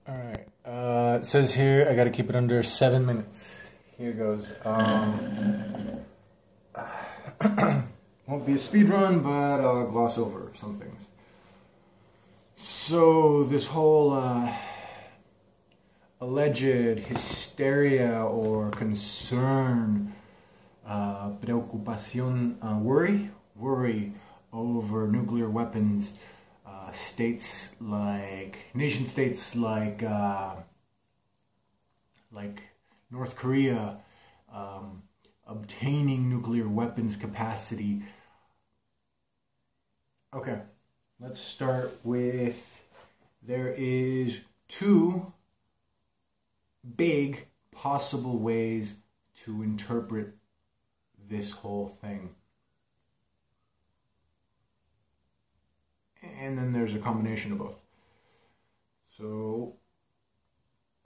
Alright, it says here I gotta keep it under 7 minutes. Here goes. Won't be a speed run, but I'll gloss over some things. So, this whole alleged hysteria or concern, preocupación, worry over nuclear weapons. Nation states like North Korea obtaining nuclear weapons capacity. Okay, let's start with, there is two big possible ways to interpret this whole thing. And then there's a combination of both. So,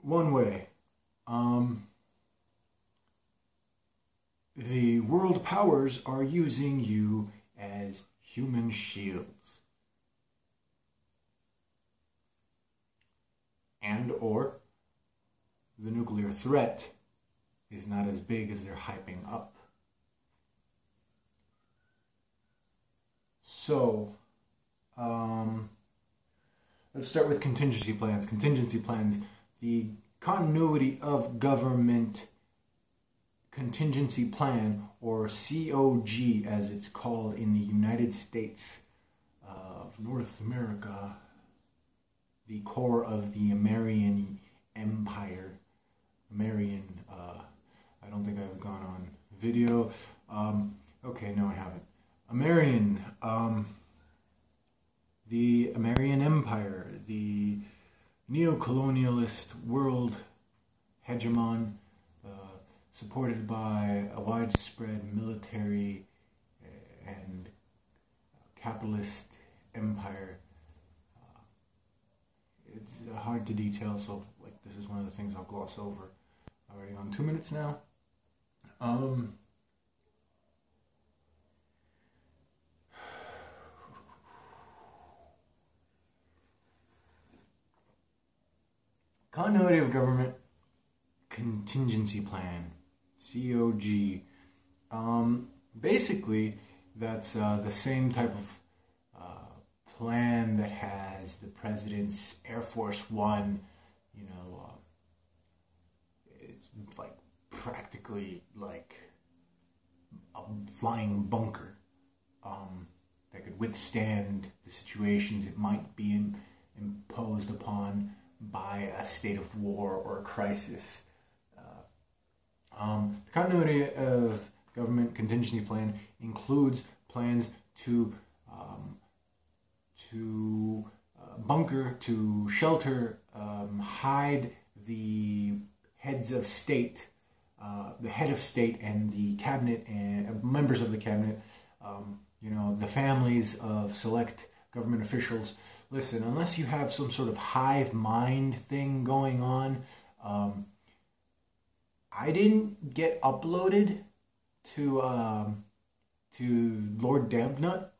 one way, the world powers are using you as human shields. And or the nuclear threat is not as big as they're hyping up. So, let's start with contingency plans. Contingency plans, the continuity of government contingency plan, or COG as it's called in the United States of North America, the core of the American Empire. I don't think I've gone on video. Okay, no I haven't. The American Empire, the neo-colonialist world hegemon, supported by a widespread military and capitalist empire. It's hard to detail, so this is one of the things I'll gloss over. Already on 2 minutes now. Continuity of government contingency plan, COG. Basically, that's the same type of plan that has the president's Air Force One. It's practically like a flying bunker that could withstand the situations it might be imposed upon by a state of war or crisis. The continuity of government contingency plan includes plans to bunker, to shelter, hide the heads of state, the head of state and the cabinet and members of the cabinet, the families of select government officials. Listen, unless you have some sort of hive mind thing going on, I didn't get uploaded to Lord Dampnut.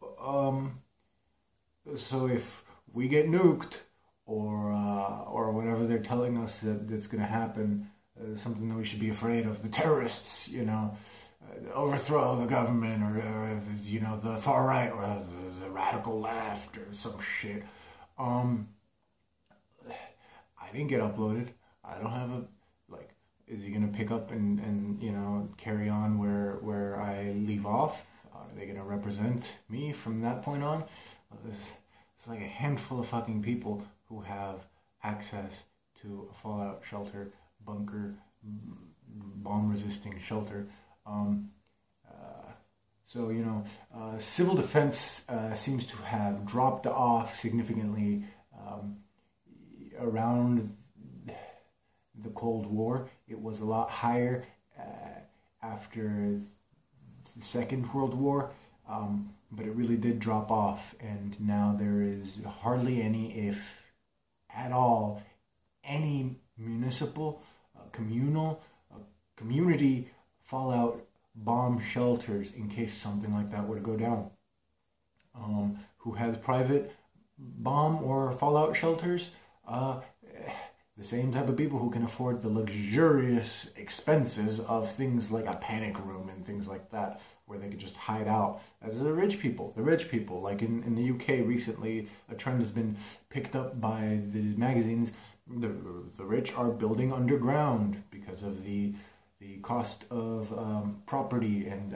So if we get nuked or whatever they're telling us that's going to happen, something that we should be afraid of, the terrorists, overthrow the government or the far right or the radical left or some shit. I didn't get uploaded. I don't have is he gonna pick up and carry on where I leave off? Are they gonna represent me from that point on? It's like a handful of fucking people who have access to a fallout shelter, bunker, bomb-resisting shelter. Civil defense seems to have dropped off significantly around the Cold War. It was a lot higher after the Second World War, but it really did drop off, and now there is hardly any, if at all, any municipal, communal, community fallout bomb shelters in case something like that were to go down. Who has private bomb or fallout shelters? The same type of people who can afford the luxurious expenses of things like a panic room and things like that, where they could just hide out. As the rich people. The rich people. Like in the UK recently, a trend has been picked up by the magazines. The rich are building underground because of the cost of property and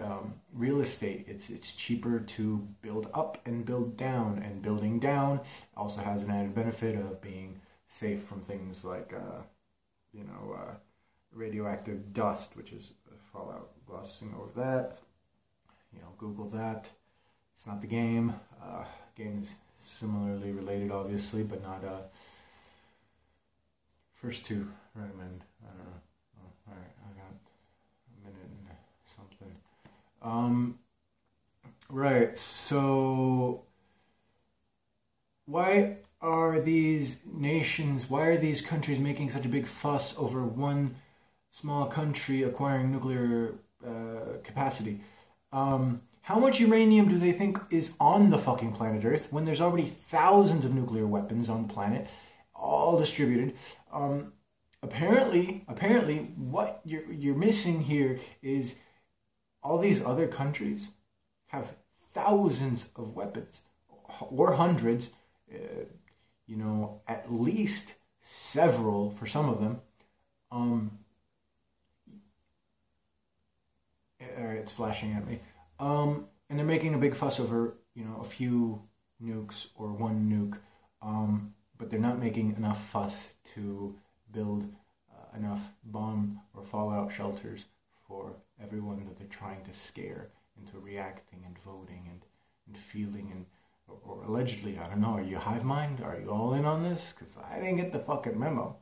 real estate. It's cheaper to build up and build down, and building down also has an added benefit of being safe from things like radioactive dust, which is fallout. Glossing over that, Google that. It's not the game. Game is similarly related, obviously, but not first two recommend. I don't know. Oh, all right, I got a minute and something. Right. So, why are these countries making such a big fuss over one small country acquiring nuclear capacity? How much uranium do they think is on the fucking planet Earth when there's already thousands of nuclear weapons on the planet, all distributed? Apparently, what you're missing here is all these other countries have thousands of weapons, or hundreds, at least several for some of them. It's flashing at me. And they're making a big fuss over, a few nukes or one nuke. But they're not making enough fuss to build enough bomb or fallout shelters for everyone that they're trying to scare into reacting and voting and feeling and or allegedly, I don't know, are you hive mind? Are you all in on this? Because I didn't get the fucking memo.